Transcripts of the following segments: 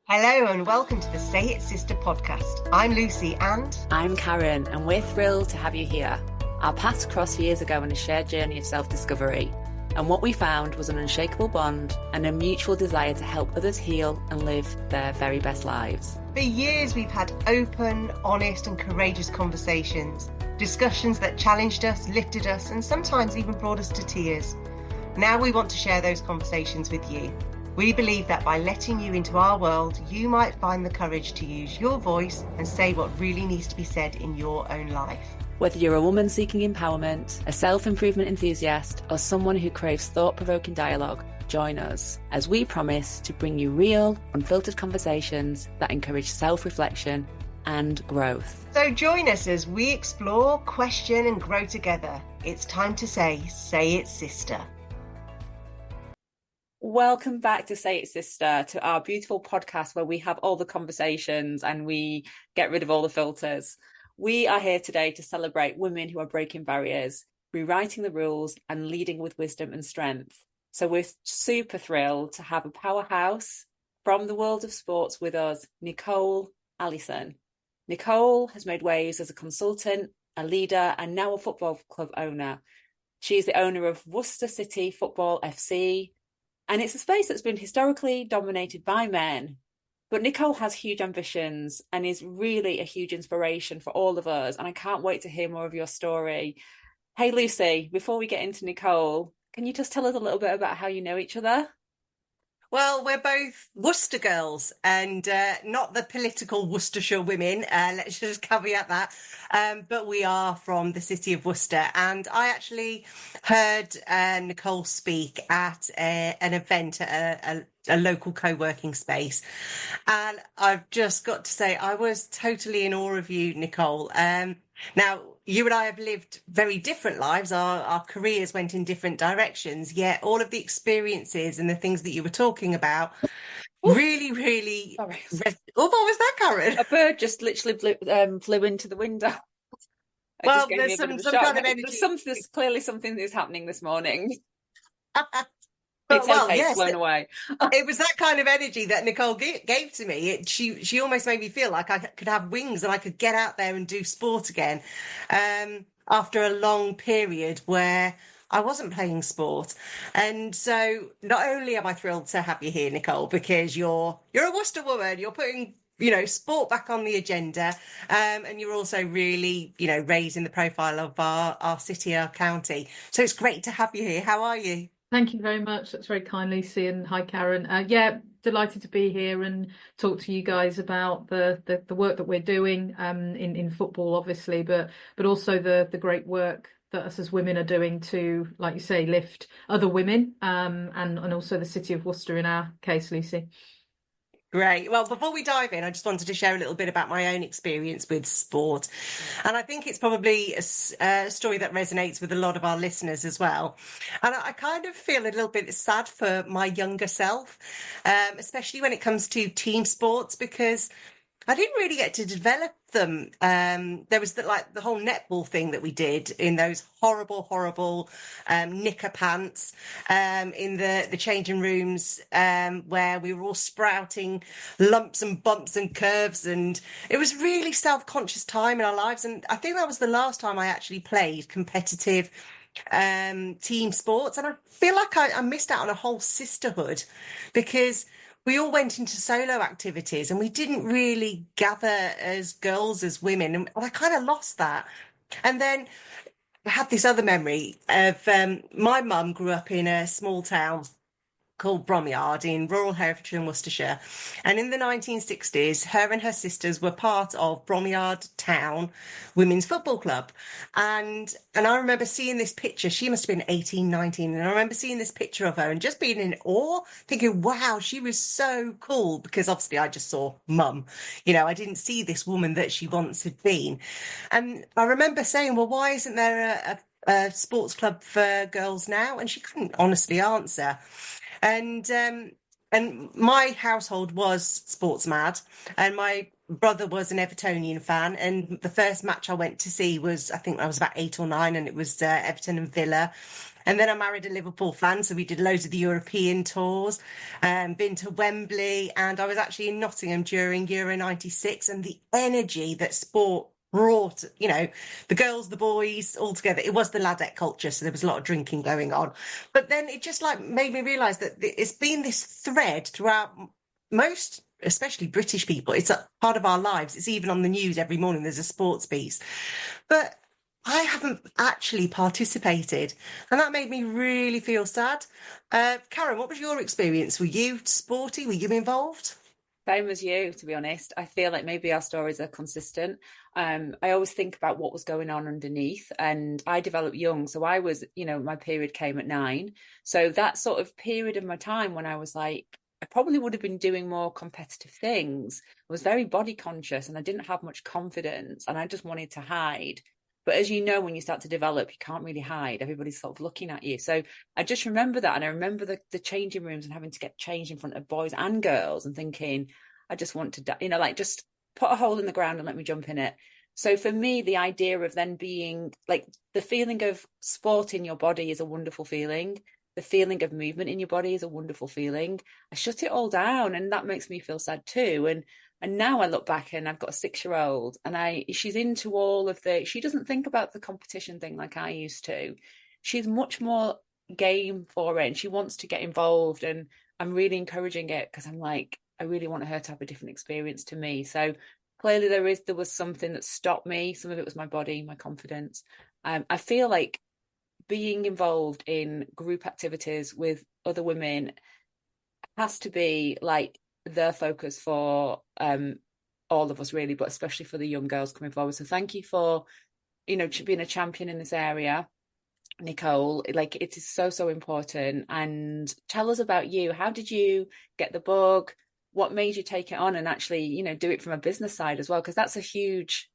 Hello and welcome to the Say It Sister podcast. I'm Lucy and I'm Karen, and we're thrilled to have you here. Our paths crossed years ago on a shared journey of self-discovery, and what we found was an unshakable bond and a mutual desire to help others heal and live their very best lives. For years we've had open, honest and courageous conversations, discussions that challenged us, lifted us and sometimes even brought us to tears. Now we want to share those conversations with you. We believe that by letting you into our world, you might find the courage to use your voice and say what really needs to be said in your own life. Whether you're a woman seeking empowerment, a self-improvement enthusiast, or someone who craves thought-provoking dialogue, join us as we promise to bring you real, unfiltered conversations that encourage self-reflection and growth. So join us as we explore, question and grow together. It's time to say it, sister. Welcome back to Say It Sister, to our beautiful podcast where we have all the conversations and we get rid of all the filters. We are here today to celebrate women who are breaking barriers, rewriting the rules and leading with wisdom and strength. So we're super thrilled to have a powerhouse from the world of sports with us, Nicole, Allison. Nicole has made waves as a consultant, a leader and now a football club owner. She's the owner of Worcester City Football FC, and it's a space that's been historically dominated by men. But Nicole has huge ambitions and is really a huge inspiration for all of us. And I can't wait to hear more of your story. Hey, Lucy, before we get into Nicole, can you just tell us a little bit about how you know each other? Well, we're both Worcester girls and not the political Worcestershire women. Let's just caveat that. But we are from the city of Worcester. And I actually heard Nicole speak at an event at a local co-working space. And I've just got to say, I was totally in awe of you, Nicole. Now, you and I have lived very different lives. Our careers went in different directions, yet all of the experiences and the things that you were talking about really... Sorry. Oh, what was that, Karen? A bird just literally flew into the window. Well, there's some kind of energy. There's clearly something that's happening this morning. It's okay, yes, blown away. It was that kind of energy that Nicole gave to me. She almost made me feel like I could have wings and I could get out there and do sport again. After a long period where I wasn't playing sport. And so not only am I thrilled to have you here, Nicole, because you're a Worcester woman, you're putting sport back on the agenda. And you're also really, raising the profile of our city, our county. So it's great to have you here. How are you? Thank you very much. That's very kind, Lucy, and hi, Karen. Delighted to be here and talk to you guys about the work that we're doing in football, obviously, but also the great work that us as women are doing to, like you say, lift other women and also the city of Worcester in our case, Lucy. Great. Well, before we dive in, I just wanted to share a little bit about my own experience with sport. And I think it's probably a story that resonates with a lot of our listeners as well. And I kind of feel a little bit sad for my younger self, especially when it comes to team sports, because I didn't really get to develop them. There was the whole netball thing that we did in those horrible knicker pants in the changing rooms where we were all sprouting lumps and bumps and curves, and it was really self-conscious time in our lives. And I think that was the last time I actually played competitive team sports, and I feel like I missed out on a whole sisterhood because we all went into solo activities and we didn't really gather as girls, as women. And I kind of lost that. And then I had this other memory of my mum grew up in a small town called Bromyard in rural Herefordshire and Worcestershire. And in the 1960s, her and her sisters were part of Bromyard Town Women's Football Club. And I remember seeing this picture. She must have been 18, 19. And I remember seeing this picture of her and just being in awe, thinking, wow, she was so cool. Because obviously I just saw mum. I didn't see this woman that she once had been. And I remember saying, well, why isn't there a sports club for girls now? And she couldn't honestly answer. And my household was sports mad, and my brother was an Evertonian fan. And the first match I went to see was, I think I was about 8 or 9, and it was Everton and Villa. And then I married a Liverpool fan, so we did loads of the European tours, been to Wembley, and I was actually in Nottingham during Euro 96, and the energy that sport brought, you know, the girls, the boys all together. It was the ladette culture, so there was a lot of drinking going on. But then it just like made me realise that it's been this thread throughout most, especially British people. It's a part of our lives. It's even on the news every morning. There's a sports piece. But I haven't actually participated, and that made me really feel sad. Karen, what was your experience? Were you sporty? Were you involved? Same as you, to be honest. I feel like maybe our stories are consistent. I always think about what was going on underneath, and I developed young. So I was, my period came at 9. So that sort of period of my time when I was like, I probably would have been doing more competitive things. I was very body conscious and I didn't have much confidence and I just wanted to hide. But as you know, when you start to develop, you can't really hide. Everybody's sort of looking at you. So I just remember that. And I remember the changing rooms and having to get changed in front of boys and girls and thinking, I just want to, like just put a hole in the ground and let me jump in it. So for me, the idea of then being like the feeling of sport in your body is a wonderful feeling. The feeling of movement in your body is a wonderful feeling. I shut it all down and that makes me feel sad too. And now I look back and I've got a 6-year-old and she's into all of she doesn't think about the competition thing like I used to. She's much more game for it and she wants to get involved, and I'm really encouraging it because I'm like, I really want her to have a different experience to me. So clearly there was something that stopped me. Some of it was my body, my confidence. I feel like being involved in group activities with other women has to be like the focus for all of us really, but especially for the young girls coming forward. So thank you for, being a champion in this area, Nicole. Like it is so, so important. And tell us about you. How did you get the bug? What made you take it on and actually, do it from a business side as well? Because that's a huge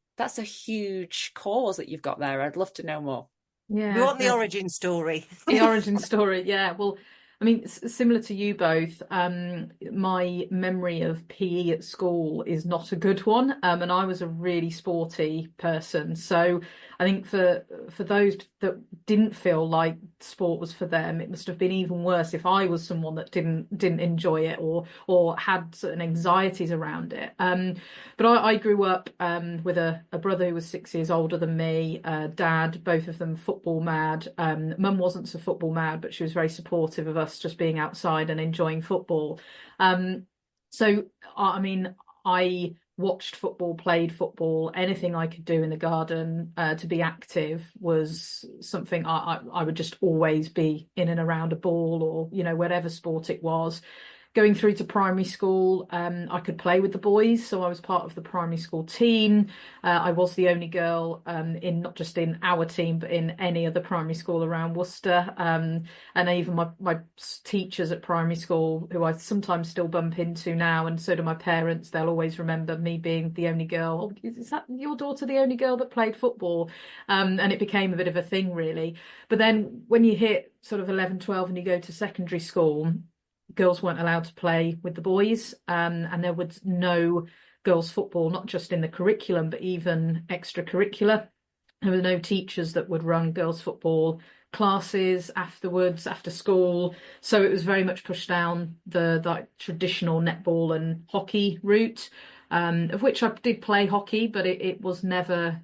cause that you've got there. I'd love to know more. Yeah, We want the origin story. The origin story, yeah. Well, I mean, similar to you both, my memory of PE at school is not a good one, and I was a really sporty person. So I think for those that didn't feel like sport was for them, it must have been even worse if I was someone that didn't enjoy it or had certain anxieties around it. But I grew up with a brother who was 6 years older than me, dad, both of them football mad. Mum wasn't so football mad, but she was very supportive of us just being outside and enjoying football. So, I mean, I watched football, played football, anything I could do in the garden to be active was something I would just always be in and around a ball or, whatever sport it was. Going through to primary school, I could play with the boys, so I was part of the primary school team. I was the only girl in not just in our team, but in any other primary school around Worcester. And even my teachers at primary school, who I sometimes still bump into now, and so do my parents, they'll always remember me being the only girl. Oh, is that your daughter, the only girl that played football? And it became a bit of a thing, really. But then when you hit sort of 11, 12 and you go to secondary school, girls weren't allowed to play with the boys, and there was no girls football, not just in the curriculum, but even extracurricular. There were no teachers that would run girls football classes afterwards, after school. So it was very much pushed down the traditional netball and hockey route, of which I did play hockey, but it never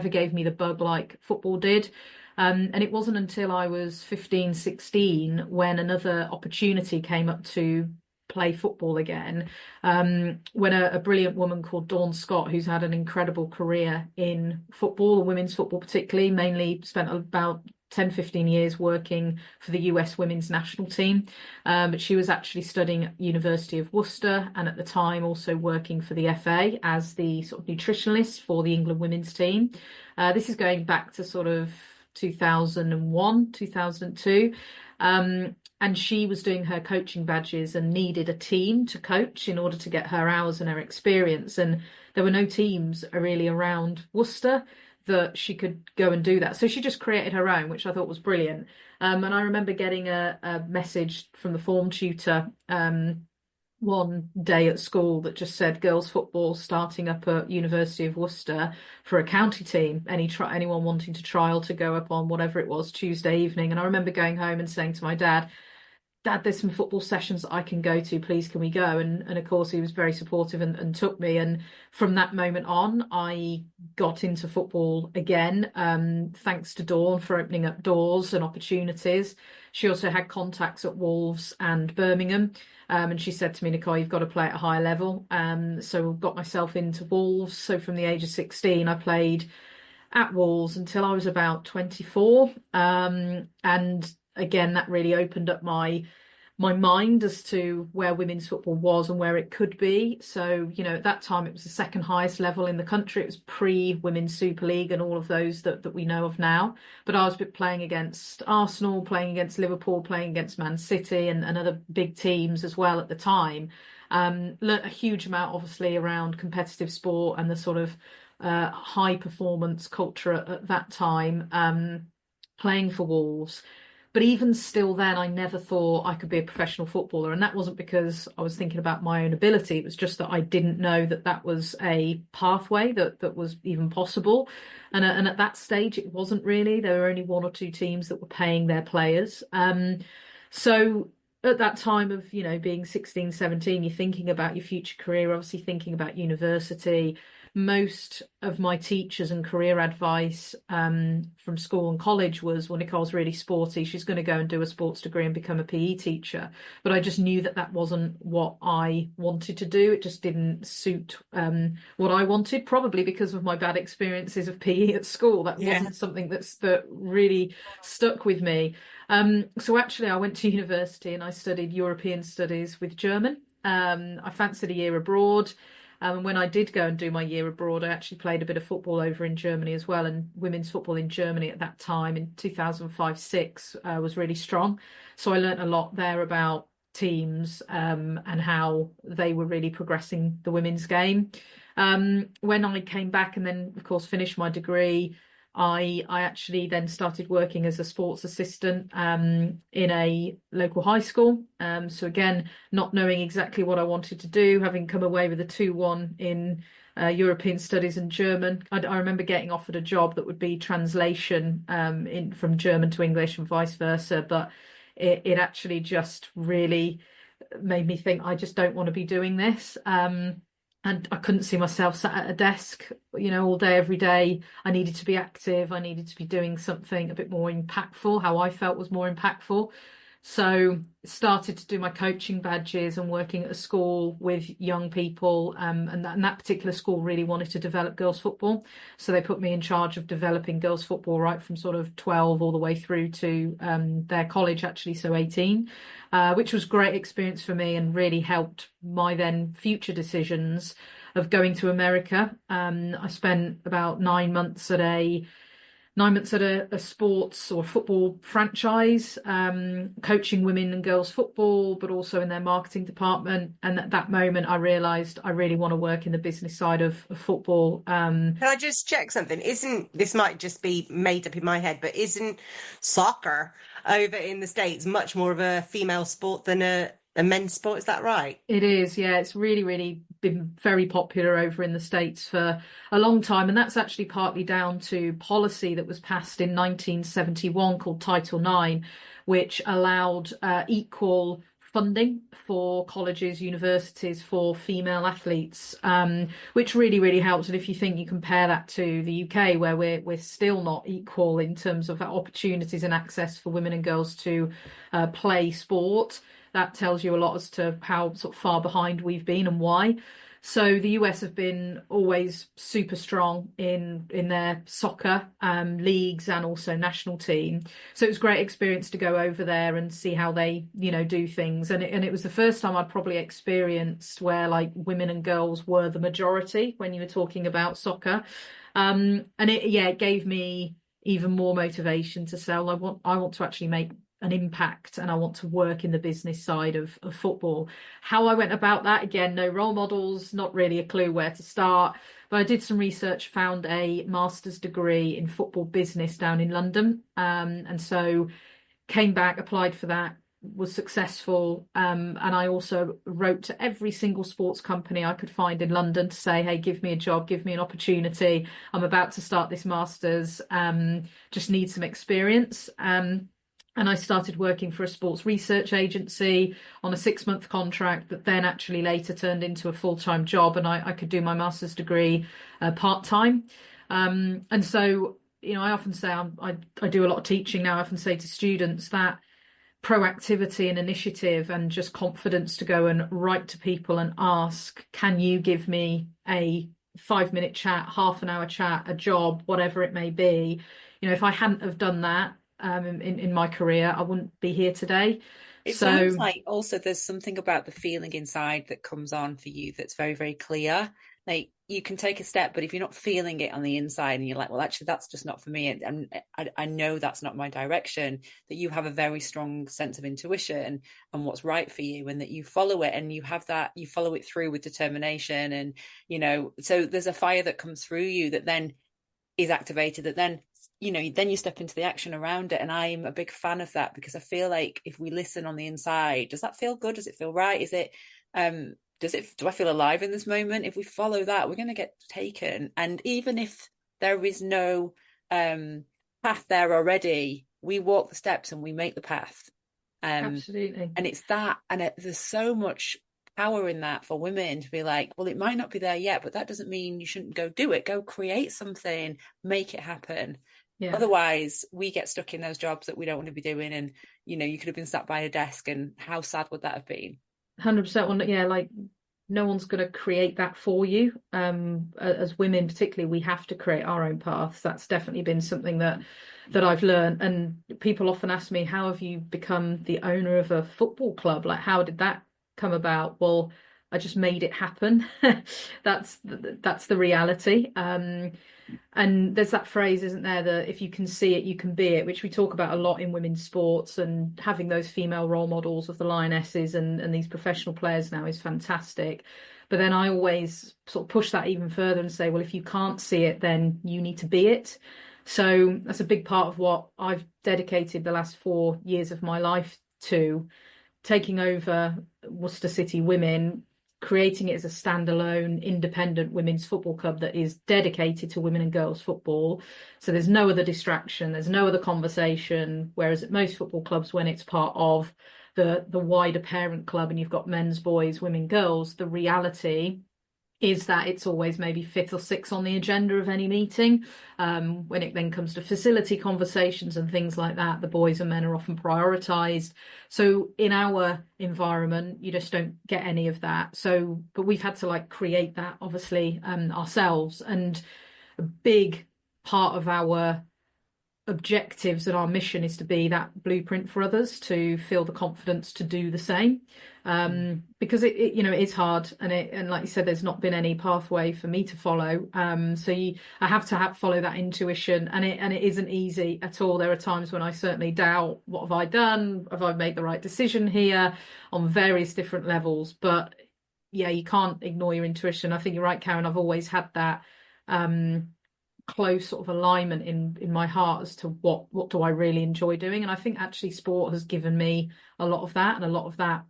gave me the bug like football did. And it wasn't until I was 15, 16 when another opportunity came up to play football again, when a brilliant woman called Dawn Scott, who's had an incredible career in football, women's football particularly, mainly spent about 10, 15 years working for the US women's national team. But she was actually studying at University of Worcester and at the time also working for the FA as the sort of nutritionalist for the England women's team. This is going back to sort of 2001, 2002. And she was doing her coaching badges and needed a team to coach in order to get her hours and her experience. And there were no teams really around Worcester that she could go and do that. So she just created her own, which I thought was brilliant. And I remember getting a message from the form tutor one day at school that just said girls football starting up at University of Worcester for a county team. Anyone wanting to trial to go up on whatever it was Tuesday evening. And I remember going home and saying to my dad, there's some football sessions that I can go to. Please, can we go? And of course, he was very supportive and took me. And from that moment on, I got into football again, thanks to Dawn for opening up doors and opportunities. She also had contacts at Wolves and Birmingham. And she said to me, Nicole, you've got to play at a higher level. So got myself into Wolves. So from the age of 16, I played at Wolves until I was about 24. And again, that really opened up my mind as to where women's football was and where it could be. So, at that time, it was the second highest level in the country. It was pre-Women's Super League and all of those that we know of now. But I was playing against Arsenal, playing against Liverpool, playing against Man City and other big teams as well at the time. Learnt a huge amount, obviously, around competitive sport and the sort of high performance culture at that time, playing for Wolves. But even still then, I never thought I could be a professional footballer. And that wasn't because I was thinking about my own ability. It was just that I didn't know that was a pathway that was even possible. And at that stage, it wasn't really. There were only one or two teams that were paying their players. So at that time of, being 16, 17, you're thinking about your future career, obviously thinking about university. Most of my teachers and career advice from school and college was, well, Nicole's really sporty. She's going to go and do a sports degree and become a PE teacher. But I just knew that wasn't what I wanted to do. It just didn't suit what I wanted, probably because of my bad experiences of PE at school. That wasn't something that really stuck with me. So actually, I went to university and I studied European studies with German. I fancied a year abroad. And when I did go and do my year abroad, I actually played a bit of football over in Germany as well. And women's football in Germany at that time in 2005-06 was really strong. So I learnt a lot there about teams and how they were really progressing the women's game. When I came back and then, of course, finished my degree, I actually then started working as a sports assistant in a local high school. So again, not knowing exactly what I wanted to do, having come away with a 2-1 in European studies and German. I remember getting offered a job that would be translation from German to English and vice versa. But it actually just really made me think, I just don't want to be doing this. And I couldn't see myself sat at a desk, all day, every day. I needed to be active. I needed to be doing something a bit more impactful, how I felt was more impactful. So started to do my coaching badges and working at a school with young people. And that particular school really wanted to develop girls football. So they put me in charge of developing girls football right from sort of 12 all the way through to their college, actually, so 18, which was great experience for me and really helped my then future decisions of going to America. I spent about 9 months at a sports or football franchise, coaching women and girls football, but also in their marketing department. And at that moment, I realised I really want to work in the business side of football. Can I just check something? This might just be made up in my head, but isn't soccer over in the States much more of a female sport than a men's sport? Is that right? It is, yeah. It's really, really been very popular over in the States for a long time. And that's actually partly down to policy that was passed in 1971 called Title IX, which allowed equal funding for colleges, universities for female athletes, which really, really helps. And if you think you compare that to the UK, where we're still not equal in terms of opportunities and access for women and girls to play sport, that tells you a lot as to how sort of far behind we've been and why. So the US have been always super strong in their soccer leagues and also national team. So it was a great experience to go over there and see how they, do things. And it was the first time I'd probably experienced where like women and girls were the majority when you were talking about soccer. And it gave me even more motivation to say, I want to actually make an impact and I want to work in the business side of football. How I went about that, again, no role models, not really a clue where to start. But I did some research, found a master's degree in football business down in London. And so came back, applied for that, was successful. And I also wrote to every single sports company I could find in London to say, hey, give me a job, give me an opportunity. I'm about to start this master's, just need some experience. And I started working for a sports research agency on a 6-month contract that then actually later turned into a full-time job. And I could do my master's degree part-time. And so, you know, I often say I do a lot of teaching now. I often say to students that proactivity and initiative and just confidence to go and write to people and ask, can you give me a 5-minute chat, half an hour chat, a job, whatever it may be. You know, if I hadn't have done that in my career, I wouldn't be here today. It sounds like also there's something about the feeling inside that comes on for you that's very, very clear. Like you can take a step, but if you're not feeling it on the inside and you're like, well, actually, that's just not for me. And I know that's not my direction, that you have a very strong sense of intuition and what's right for you, and that you follow it and you have that, you follow it through with determination. And, you know, so there's a fire that comes through you that then is activated, that then, you know, then you step into the action around it. And I'm a big fan of that, because I feel like if we listen on the inside, does that feel good? Does it feel right? Is it, do I feel alive in this moment? If we follow that, we're going to get taken. And even if there is no path there already, we walk the steps and we make the path. Absolutely. And it's that, and there's so much power in that for women to be like, well, it might not be there yet, but that doesn't mean you shouldn't go do it. Go create something, make it happen. Yeah. Otherwise, we get stuck in those jobs that we don't want to be doing. And, you know, you could have been sat by a desk, and how sad would that have been? 100%. Well, yeah, like no one's going to create that for you. As women, particularly, we have to create our own paths. That's definitely been something that I've learned. And people often ask me, how have you become the owner of a football club? Like, how did that come about? Well, I just made it happen. That's the reality. And there's that phrase, isn't there, that if you can see it, you can be it, which we talk about a lot in women's sports, and having those female role models of the Lionesses and these professional players now is fantastic. But then I always sort of push that even further and say, well, if you can't see it, then you need to be it. So that's a big part of what I've dedicated the last 4 years of my life to, taking over Worcester City Women, creating it as a standalone independent women's football club that is dedicated to women and girls football. So there's no other distraction, there's no other conversation. Whereas at most football clubs, when it's part of the wider parent club and you've got men's, boys, women, girls, the reality is that it's always maybe 5th or 6th on the agenda of any meeting. When it then comes to facility conversations and things like that, the boys and men are often prioritised. So in our environment, you just don't get any of that. So, but we've had to like create that, obviously, ourselves. And a big part of our objectives and our mission is to be that blueprint for others to feel the confidence to do the same, because it you know, it is hard, and like you said, there's not been any pathway for me to follow, so I have to follow that intuition, and it isn't easy at all. There are times when I certainly doubt, what have I done, have I made the right decision here, on various different levels. But yeah, you can't ignore your intuition. I think you're right, Karen. I've always had that close sort of alignment in my heart as to what do I really enjoy doing. And I think actually sport has given me a lot of that, and a lot of that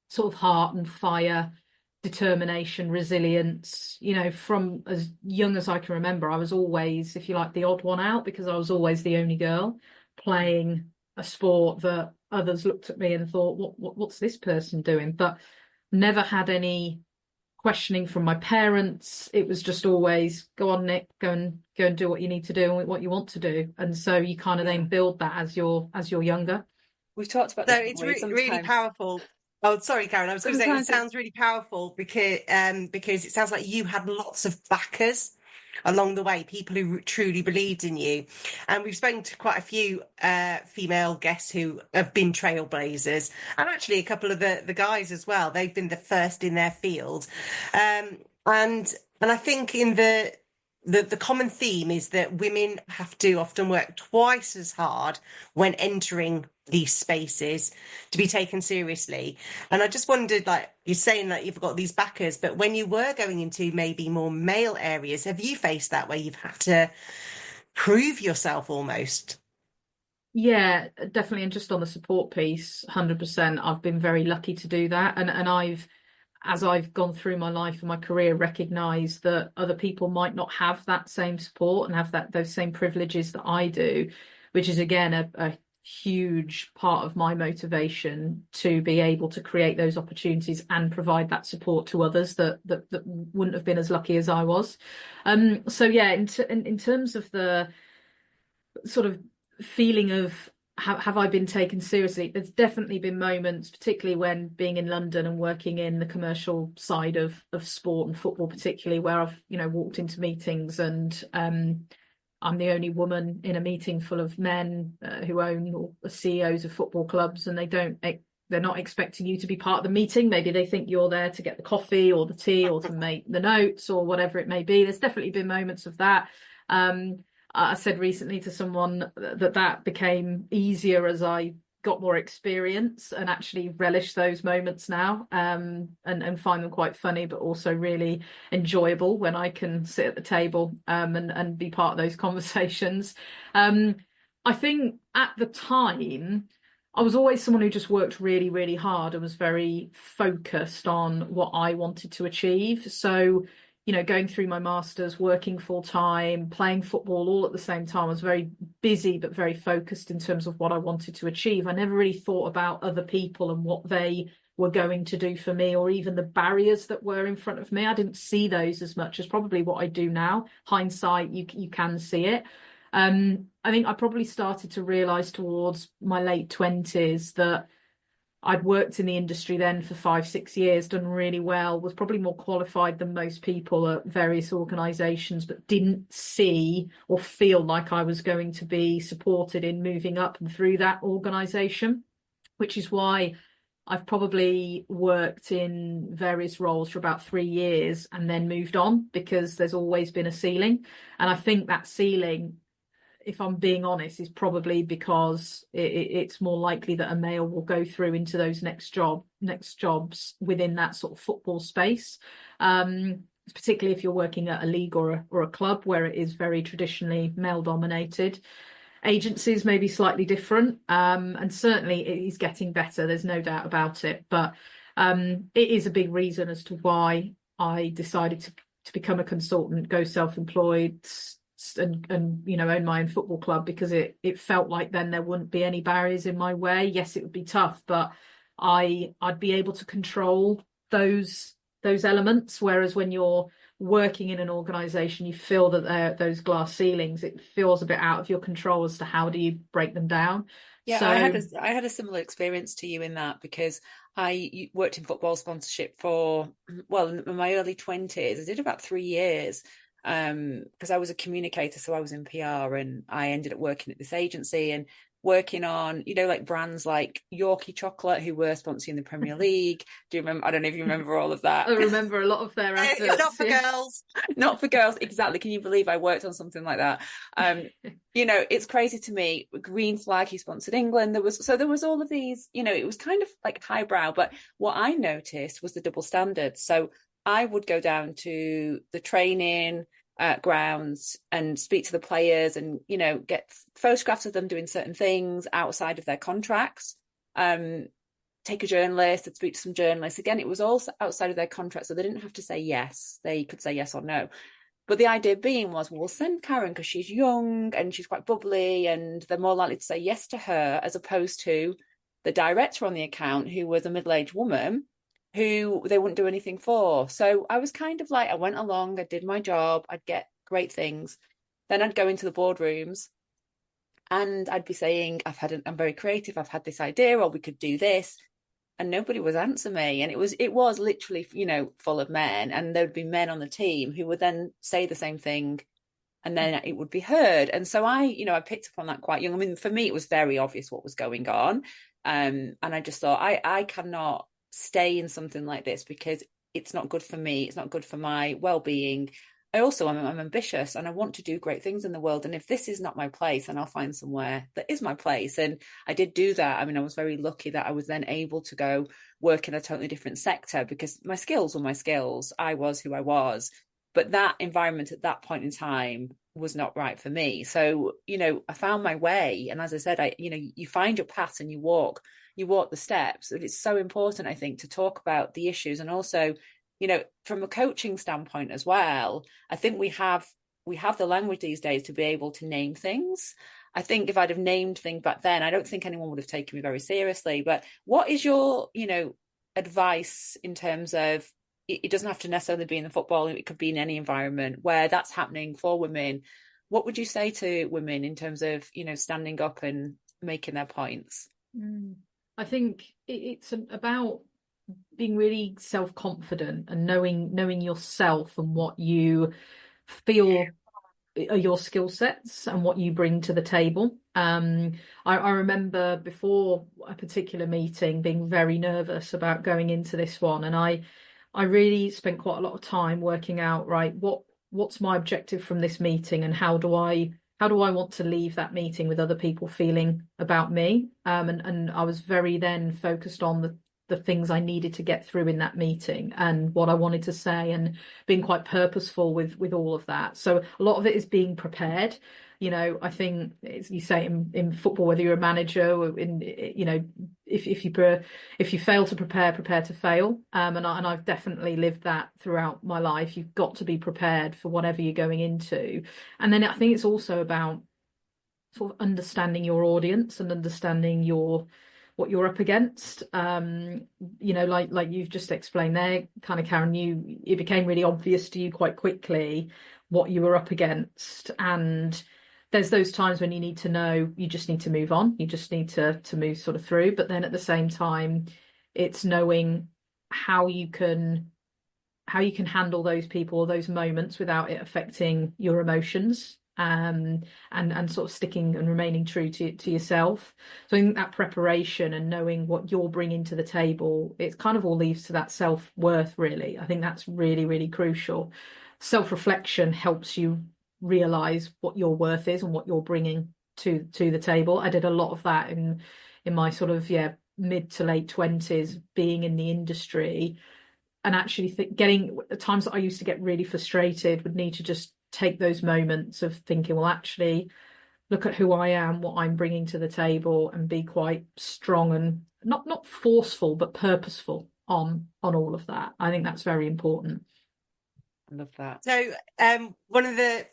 sort of heart and fire, determination, resilience. You know, from as young as I can remember, I was always, if you like, the odd one out, because I was always the only girl playing a sport that others looked at me and thought, what's this person doing? But never had any questioning from my parents. It was just always, go on, Nick, go and do what you need to do and what you want to do. And so you kind of then build that as you're younger. We've talked about this. So it's really powerful. Oh, sorry, Karen. I was going to say, it sounds really powerful because it sounds like you had lots of backers along the way, people who truly believed in you. And we've spoken to quite a few female guests who have been trailblazers, and actually a couple of the guys as well. They've been the first in their field. And I think in the common theme is that women have to often work twice as hard when entering these spaces to be taken seriously. And I just wondered, like, you're saying that you've got these backers, but when you were going into maybe more male areas, have you faced that where you've had to prove yourself almost? Yeah, definitely. And just on the support piece, 100%, I've been very lucky to do that. And as I've gone through my life and my career, recognise that other people might not have that same support and have those same privileges that I do, which is again a huge part of my motivation to be able to create those opportunities and provide that support to others that wouldn't have been as lucky as I was. So yeah, in terms of the sort of feeling of have I been taken seriously? There's definitely been moments, particularly when being in London and working in the commercial side of sport and football, particularly where I've, walked into meetings and I'm the only woman in a meeting full of men who own or are CEOs of football clubs, and they're not expecting you to be part of the meeting. Maybe they think you're there to get the coffee or the tea or to make the notes or whatever it may be. There's definitely been moments of that. I said recently to someone that became easier as I got more experience and actually relish those moments now, and find them quite funny, but also really enjoyable when I can sit at the table and be part of those conversations. I think at the time, I was always someone who just worked really, really hard and was very focused on what I wanted to achieve. So going through my master's, working full time, playing football all at the same time. I was very busy, but very focused in terms of what I wanted to achieve. I never really thought about other people and what they were going to do for me, or even the barriers that were in front of me. I didn't see those as much as probably what I do now. Hindsight, you can see it. I think I probably started to realise towards my late 20s that I'd worked in the industry then for 5-6 years, done really well, was probably more qualified than most people at various organisations, but didn't see or feel like I was going to be supported in moving up and through that organisation, which is why I've probably worked in various roles for about 3 years and then moved on, because there's always been a ceiling. And I think that ceiling, if I'm being honest, is probably because it's more likely that a male will go through into those next jobs within that sort of football space, particularly if you're working at a league or a club where it is very traditionally male dominated. Agencies may be slightly different, and certainly it is getting better. There's no doubt about it, but it is a big reason as to why I decided to become a consultant, go self-employed, and own my own football club, because it felt like then there wouldn't be any barriers in my way. Yes, it would be tough, but I'd be able to control those elements, whereas when you're working in an organization, you feel that those glass ceilings, it feels a bit out of your control as to how do you break them down. Yeah, so I had a similar experience to you in that, because I worked in football sponsorship for, well, in my early 20s. I did about 3 years, because I was a communicator, so I was in PR, and I ended up working at this agency and working on, like brands like Yorkie Chocolate, who were sponsoring the Premier League. Do you remember? I don't know if you remember all of that. I remember a lot of their adverts. Not for girls. Not for girls, exactly. Can you believe I worked on something like that? It's crazy to me. Green Flag, he sponsored England. There was all of these, it was kind of like highbrow, but what I noticed was the double standards. So I would go down to the training grounds and speak to the players and, get photographs of them doing certain things outside of their contracts. Take a journalist and speak to some journalists. Again, it was all outside of their contract, so they didn't have to say yes. They could say yes or no. But the idea being was, well, we'll send Karen because she's young and she's quite bubbly, and they're more likely to say yes to her, as opposed to the director on the account, who was a middle-aged woman who they wouldn't do anything for. So I was kind of like, I went along, I did my job, I'd get great things. Then I'd go into the boardrooms and I'd be saying, I'm very creative, I've had this idea, or we could do this. And nobody would answer me. And it was literally, full of men. And there would be men on the team who would then say the same thing, and then it would be heard. And so I picked up on that quite young. I mean, for me, it was very obvious what was going on. And I just thought, I cannot stay in something like this, because it's not good for me. It's not good for my well-being. I'm ambitious and I want to do great things in the world. And if this is not my place, then I'll find somewhere that is my place. And I did do that. I mean, I was very lucky that I was then able to go work in a totally different sector, because my skills were my skills. I was who I was. but that environment at that point in time was not right for me. So, I found my way. And as I said, you find your path and you walk the steps. And it's so important, I think, to talk about the issues. And also, from a coaching standpoint as well, I think we have the language these days to be able to name things. I think if I'd have named things back then, I don't think anyone would have taken me very seriously. But what is your, advice in terms of, it doesn't have to necessarily be in the football, it could be in any environment where that's happening for women. What would you say to women in terms of, standing up and making their points? I think it's about being really self-confident and knowing yourself and what you feel are your skill sets and what you bring to the table. I remember before a particular meeting being very nervous about going into this one, and I really spent quite a lot of time working out, right, what's my objective from this meeting, and how do I want to leave that meeting with other people feeling about me? And I was very then focused on the things I needed to get through in that meeting and what I wanted to say, and being quite purposeful with all of that. So a lot of it is being prepared. I think you say in football, whether you're a manager or if you fail to prepare to fail. And I've definitely lived that throughout my life. You've got to be prepared for whatever you're going into. And then I think it's also about sort of understanding your audience and understanding what you're up against. Like you've just explained there, kind of, Karen, it became really obvious to you quite quickly what you were up against. And there's those times when you need to know, you just need to move on. You just need to move sort of through. But then at the same time, it's knowing how you can handle those people or those moments without it affecting your emotions. And sort of sticking and remaining true to yourself. So I think that preparation and knowing what you're bringing to the table, it kind of all leads to that self-worth, really. I think that's really, really crucial. Self-reflection helps you realize what your worth is and what you're bringing to the table. I did a lot of that in my sort of mid to late 20s, being in the industry, and actually getting the times that I used to get really frustrated, would need to just take those moments of thinking, well, actually, look at who I am, what I'm bringing to the table, and be quite strong and not forceful, but purposeful on all of that. I think that's very important. I love that. So one of the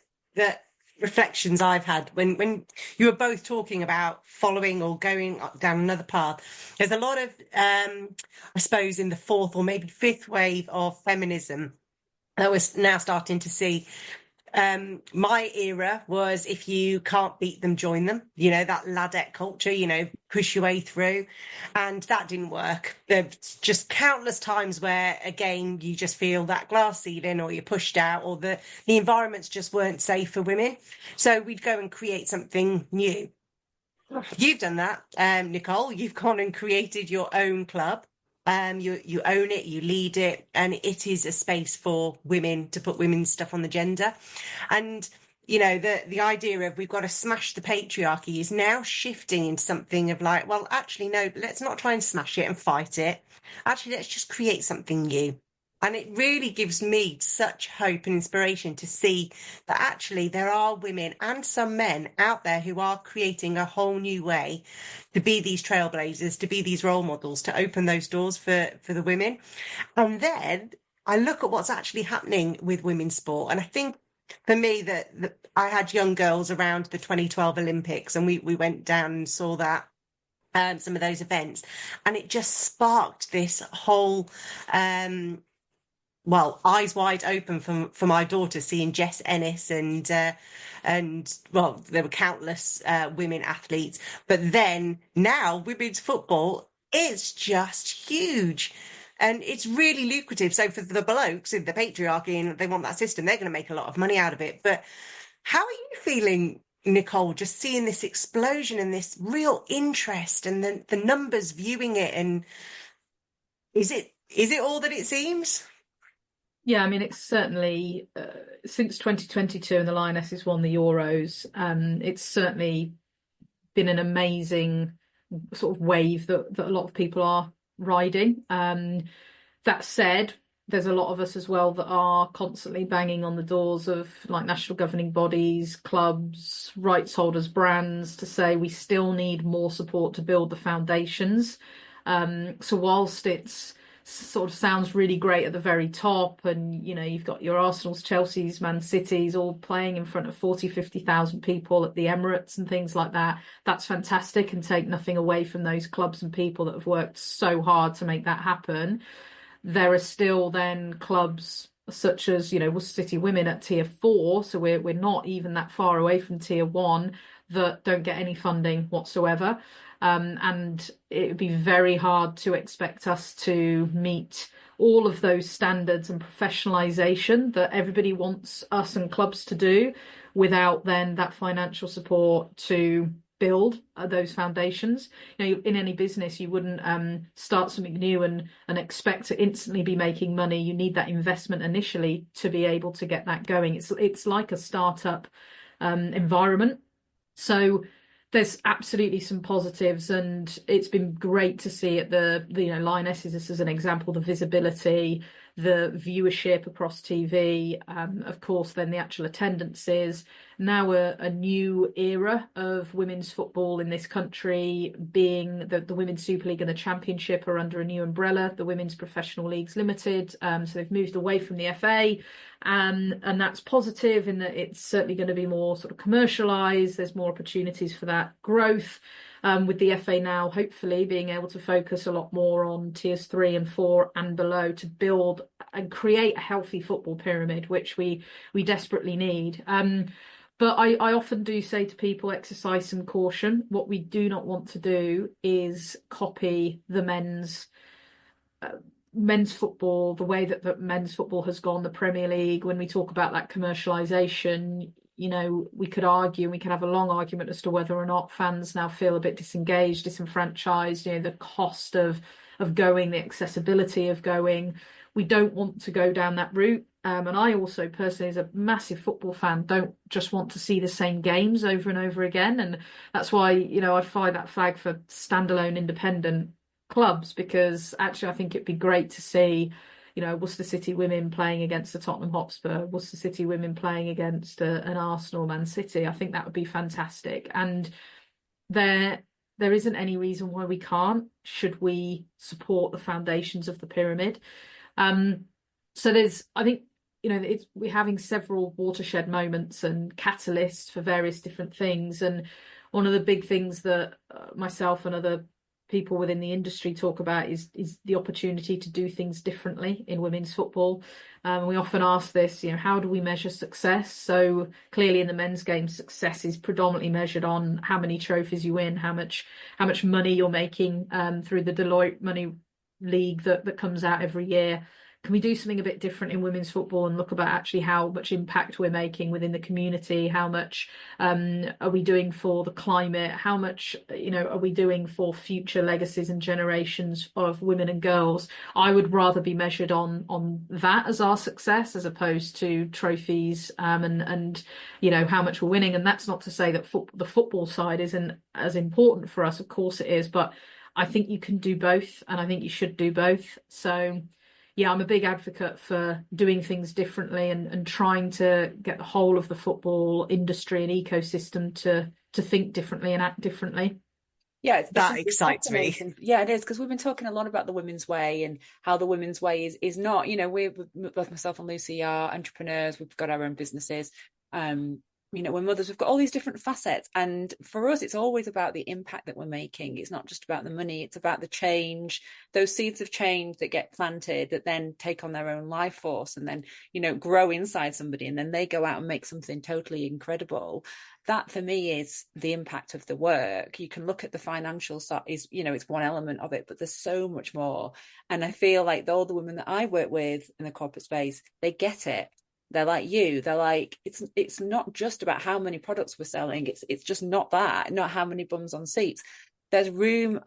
reflections I've had when you were both talking about following or going down another path, there's a lot of I suppose in the fourth or maybe fifth wave of feminism that we're now starting to see. My era was, if you can't beat them, join them, that ladette culture, push your way through. And that didn't work. There's just countless times where, again, you just feel that glass ceiling, or you're pushed out, or the environments just weren't safe for women. So we'd go and create something new. You've done that, Nicole. You've gone and created your own club. You own it, you lead it, and it is a space for women to put women's stuff on the agenda. And the idea of we've got to smash the patriarchy is now shifting into something of like, well, actually, no, let's not try and smash it and fight it. Actually, let's just create something new. And it really gives me such hope and inspiration to see that actually there are women and some men out there who are creating a whole new way to be these trailblazers, to be these role models, to open those doors for the women. And then I look at what's actually happening with women's sport. And I think for me that I had young girls around the 2012 Olympics, and we went down and saw that. Some of those events, and it just sparked this whole eyes wide open for my daughter, seeing Jess Ennis and there were countless women athletes. But then now women's football is just huge, and it's really lucrative. So for the blokes in the patriarchy and they want that system, they're going to make a lot of money out of it. But how are you feeling, Nicole, just seeing this explosion and this real interest and the numbers viewing it? And is it all that it seems? Yeah, I mean, it's certainly since 2022 and the Lionesses won the Euros, it's certainly been an amazing sort of wave that a lot of people are riding. That said, there's a lot of us as well that are constantly banging on the doors of like national governing bodies, clubs, rights holders, brands to say we still need more support to build the foundations. So whilst it's sort of sounds really great at the very top, and you know you've got your Arsenals, Chelseas, Man Cities all playing in front of 40-50,000 people at the Emirates and things like that, that's fantastic and take nothing away from those clubs and people that have worked so hard to make that happen. There are still then clubs such as, you know, Worcester City Women at tier 4, so we're not even that far away from tier 1, that don't get any funding whatsoever. And it would be very hard to expect us to meet all of those standards and professionalisation that everybody wants us and clubs to do without then that financial support to build those foundations. You know, in any business, you wouldn't start something new and expect to instantly be making money. You need that investment initially to be able to get that going. It's like a startup environment. So there's absolutely some positives, and it's been great to see at the you know, Lionesses as an example, the visibility, the viewership across TV, of course, then the actual attendances. Now a new era of women's football in this country, being the Women's Super League and the Championship are under a new umbrella, the Women's Professional Leagues Limited. So they've moved away from the FA, and that's positive in that it's certainly going to be more sort of commercialised. There's more opportunities for that growth. With the FA now hopefully being able to focus a lot more on tiers 3 and 4 and below to build and create a healthy football pyramid, which we desperately need. But I often do say to people, exercise some caution. What we do not want to do is copy the men's football, the way that men's football has gone, the Premier League. When we talk about that commercialisation, you know, we could argue, and we can have a long argument as to whether or not fans now feel a bit disengaged, disenfranchised, you know, the cost of going, the accessibility of going. We don't want to go down that route. And I also personally, as a massive football fan, don't just want to see the same games over and over again. And that's why, you know, I fly that flag for standalone independent clubs, because actually I think it'd be great to see, you know, Worcester City Women playing against the Tottenham Hotspur, Worcester City Women playing against an Arsenal, Man City. I think that would be fantastic. And there isn't any reason why we can't, should we support the foundations of the pyramid. So I think, you know, we're having several watershed moments and catalysts for various different things. And one of the big things that myself and other people within the industry talk about is the opportunity to do things differently in women's football. We often ask this, you know, how do we measure success? So clearly in the men's game, success is predominantly measured on how many trophies you win, how much money you're making through the Deloitte Money League that comes out every year. Can we do something a bit different in women's football and look about actually how much impact we're making within the community? How much are we doing for the climate? How much, you know, are we doing for future legacies and generations of women and girls? I would rather be measured on that as our success, as opposed to trophies and you know, how much we're winning. And that's not to say that the football side isn't as important for us. Of course it is, but I think you can do both, and I think you should do both. So yeah, I'm a big advocate for doing things differently and trying to get the whole of the football industry and ecosystem to think differently and act differently. Yeah, that excites me. Yeah, it is, because we've been talking a lot about the women's way and how the women's way is not, you know, we're both, myself and Lucy, are entrepreneurs. We've got our own businesses. You know, we're mothers, we've got all these different facets. And for us, it's always about the impact that we're making. It's not just about the money, it's about the change, those seeds of change that get planted that then take on their own life force and then, you know, grow inside somebody, and then they go out and make something totally incredible. That for me is the impact of the work. You can look at the financial side, is, you know, it's one element of it, but there's so much more. And I feel like all the women that I work with in the corporate space, they get it. They're like you. They're like, it's not just about how many products we're selling. It's just not that, not how many bums on seats. There's room.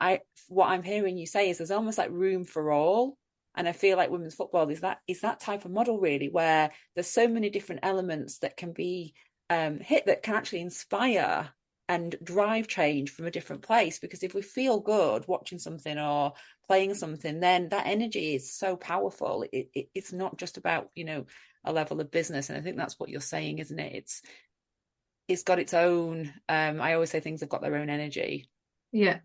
What I'm hearing you say is there's almost like room for all. And I feel like women's football is that type of model, really, where there's so many different elements that can be hit, that can actually inspire and drive change from a different place. Because if we feel good watching something or playing something, then that energy is so powerful. It's not just about, you know, a level of business. And I think that's what you're saying, isn't it? It's got its own, I always say things have got their own energy. Yeah,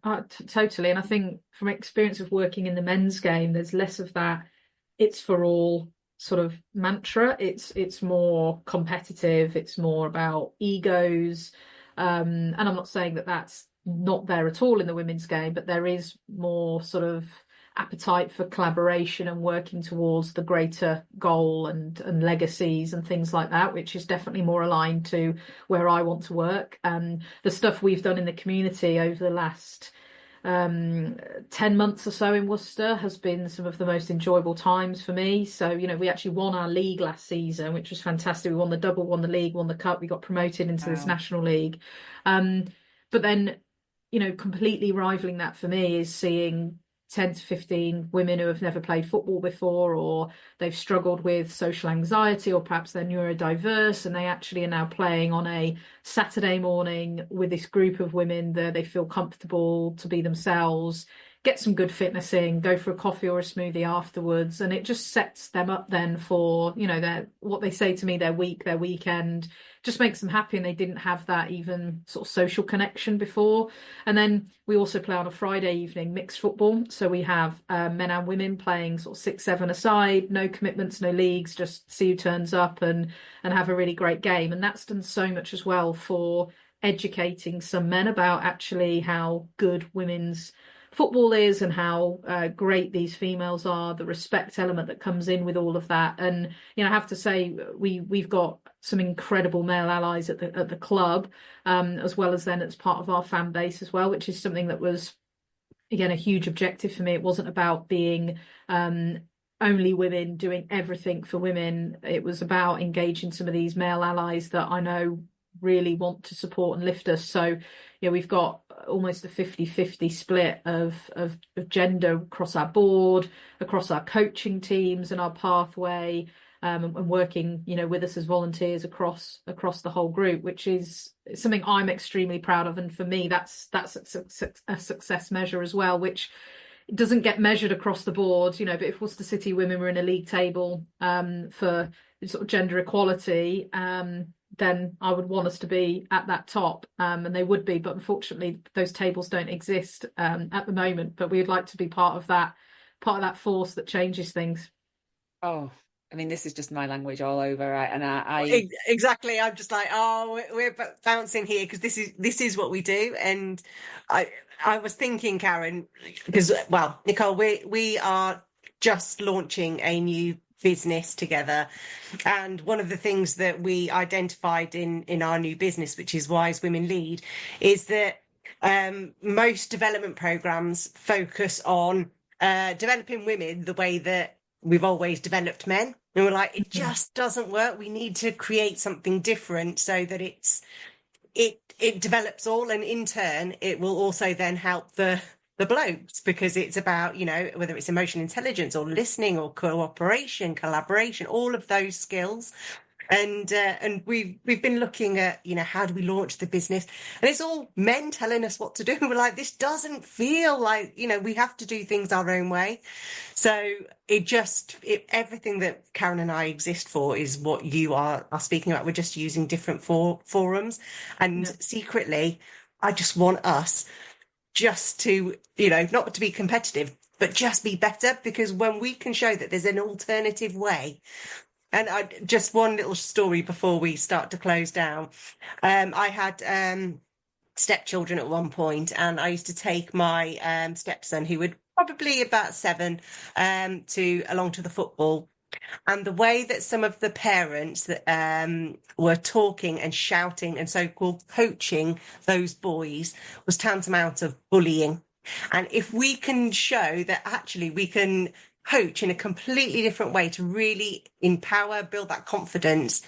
totally. And I think from experience of working in the men's game, there's less of that it's for all sort of mantra. It's more competitive. It's more about egos. And I'm not saying that that's not there at all in the women's game, but there is more sort of appetite for collaboration and working towards the greater goal and legacies and things like that, which is definitely more aligned to where I want to work. The stuff we've done in the community over the last 10 months or so in Worcester has been some of the most enjoyable times for me. So, you know, we actually won our league last season, which was fantastic. We won the double, won the league, won the cup. We got promoted into this national league. But then, you know, completely rivaling that for me is seeing 10 to 15 women who have never played football before, or they've struggled with social anxiety, or perhaps they're neurodiverse, and they actually are now playing on a Saturday morning with this group of women that they feel comfortable to be themselves, get some good fitness in, go for a coffee or a smoothie afterwards. And it just sets them up then for, you know, their, what they say to me, their week, their weekend, just makes them happy. And they didn't have that even sort of social connection before. And then we also play on a Friday evening mixed football. So we have men and women playing sort of 6-7 aside, no commitments, no leagues, just see who turns up and have a really great game. And that's done so much as well for educating some men about actually how good women's football is and how great these females are, the respect element that comes in with all of that. And, you know, I have to say we've got some incredible male allies at the club, as well as then it's part of our fan base as well, which is something that was, again, a huge objective for me. It wasn't about being only women doing everything for women. It was about engaging some of these male allies that I know really want to support and lift us. So, you know, we've got almost a 50-50 split of gender across our board, across our coaching teams and our pathway, and working, you know, with us as volunteers across the whole group, which is something I'm extremely proud of. And for me, that's a success measure as well, which doesn't get measured across the board, you know. But if Worcester City Women were in a league table for sort of gender equality, then I would want us to be at that top, and they would be. But unfortunately, those tables don't exist at the moment. But we'd like to be part of that force that changes things. Oh, I mean, this is just my language all over, right? And I exactly. I'm just like, oh, we're bouncing here because this is what we do. And I was thinking, Karen, because, well, Nicole, we are just launching a new business together, and one of the things that we identified in our new business, which is Wise Women Lead, is that most development programs focus on developing women the way that we've always developed men, and we're like, it just doesn't work. We need to create something different so that it develops all, and in turn it will also then help the blokes, because it's about, you know, whether it's emotional intelligence or listening or cooperation, collaboration, all of those skills. And we've been looking at, you know, how do we launch the business, and it's all men telling us what to do. We're like, this doesn't feel like, you know, we have to do things our own way. So everything that Karen and I exist for is what you are speaking about. We're just using different forums, and secretly I just want us just to, you know, not to be competitive, but just be better, because when we can show that there's an alternative way. And just one little story before we start to close down. I had stepchildren at one point, and I used to take my stepson, who would probably about 7, along to the football. And the way that some of the parents that were talking and shouting and so-called coaching those boys was tantamount of bullying. And if we can show that actually we can coach in a completely different way to really empower, build that confidence,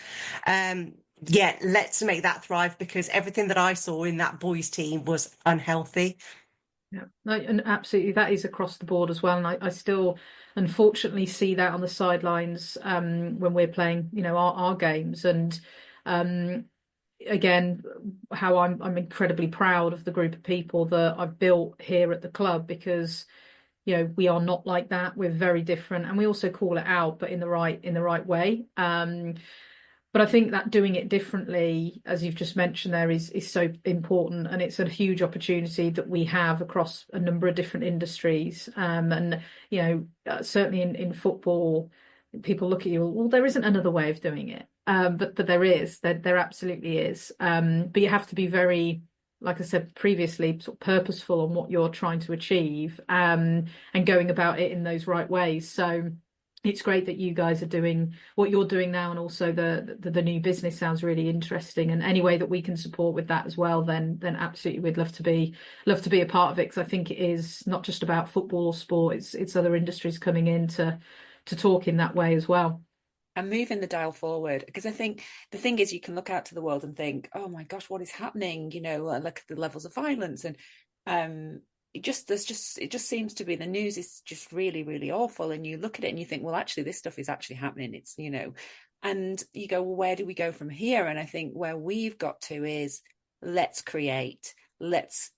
let's make that thrive, because everything that I saw in that boys' team was unhealthy. Yeah, no, and absolutely, that is across the board as well. And I still, unfortunately, see that on the sidelines when we're playing, you know, our games. And again, how I'm incredibly proud of the group of people that I've built here at the club, because we are not like that. We're very different, and we also call it out, but in the right way. But I think that doing it differently, as you've just mentioned there, is so important, and it's a huge opportunity that we have across a number of different industries. And certainly in football, people look at you, well, there isn't another way of doing it. But there is. There absolutely is. But you have to be very, like I said previously, sort of purposeful on what you're trying to achieve, and going about it in those right ways. So it's great that you guys are doing what you're doing now, and also the new business sounds really interesting. And any way that we can support with that as well, then absolutely we'd love to be a part of it, because I think it is not just about football or sport. It's other industries coming in to talk in that way as well. And moving the dial forward, because I think the thing is, you can look out to the world and think, oh my gosh, what is happening? Look at the levels of violence, and it just seems to be, the news is just really, really awful. And you look at it and you think, well, actually, this stuff is actually happening. It's, and you go, well, where do we go from here? And I think where we've got to is, let's create, let's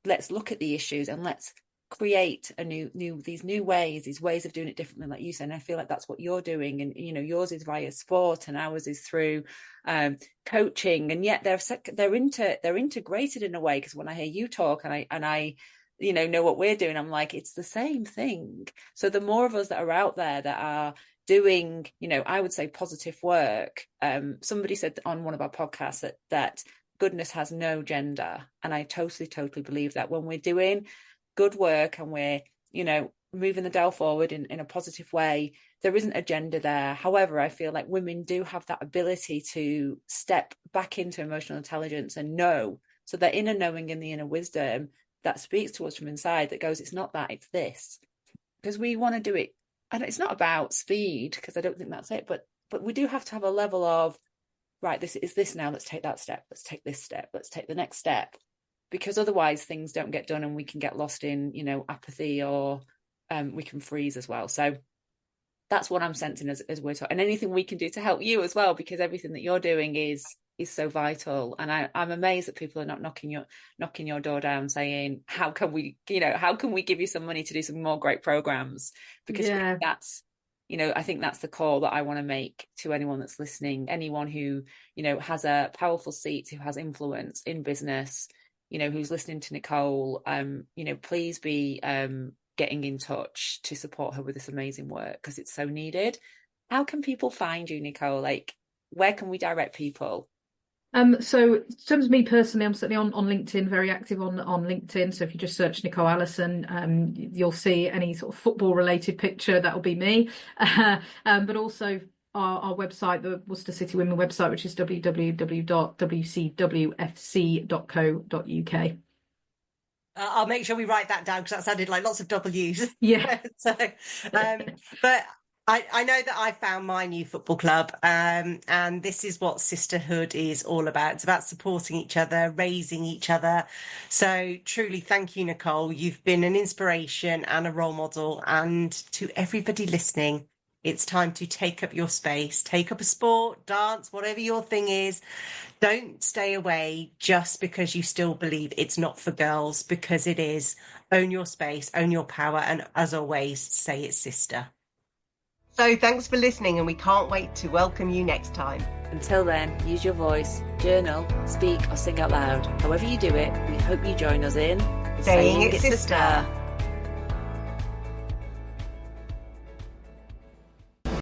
look at the issues, and let's create these new ways, these ways of doing it differently, like you said. And I feel like that's what you're doing, and yours is via sport, and ours is through coaching, and yet they're integrated in a way. Because when I hear you talk, and I know what we're doing, I'm like, it's the same thing. So the more of us that are out there that are doing, I would say, positive work. Somebody said on one of our podcasts that goodness has no gender, and I totally believe that. When we're doing good work and we're moving the dial forward in a positive way, there isn't a gender there. However, I feel like women do have that ability to step back into emotional intelligence and know, so that inner knowing and the inner wisdom that speaks to us from inside, that goes, it's not that, it's this. Because we want to do it, and it's not about speed, because I don't think that's it, but we do have to have a level of, right, this is this now, let's take that step, let's take this step, let's take the next step. Because otherwise things don't get done, and we can get lost in apathy, or we can freeze as well. So that's what I'm sensing as we're talking, and anything we can do to help you as well, because everything that you're doing is so vital. And I'm amazed that people are not knocking your door down saying, how can we give you some money to do some more great programs? Because that's I think that's the call that I want to make to anyone that's listening, anyone who has a powerful seat, who has influence in business, who's listening to Nicole. Please be getting in touch to support her with this amazing work, because it's so needed. How can people find you, Nicole? Like, where can we direct people? So in terms of me personally, I'm certainly on LinkedIn, very active on LinkedIn. So if you just search Nicole Allison, you'll see any sort of football related picture, that'll be me. But also our website, the Worcester City Women website, which is www.wcwfc.co.uk. I'll make sure we write that down, because that sounded like lots of W's. Yeah. But I know that I found my new football club, and this is what sisterhood is all about. It's about supporting each other, raising each other. So truly, thank you, Nicole. You've been an inspiration and a role model. And to everybody listening, it's time to take up your space, take up a sport, dance, whatever your thing is. Don't stay away just because you still believe it's not for girls, because it is. Own your space, own your power, and as always, say it's sister. So thanks for listening, and we can't wait to welcome you next time. Until then, use your voice, journal, speak, or sing out loud. However you do it, we hope you join us in Saying It's Sister.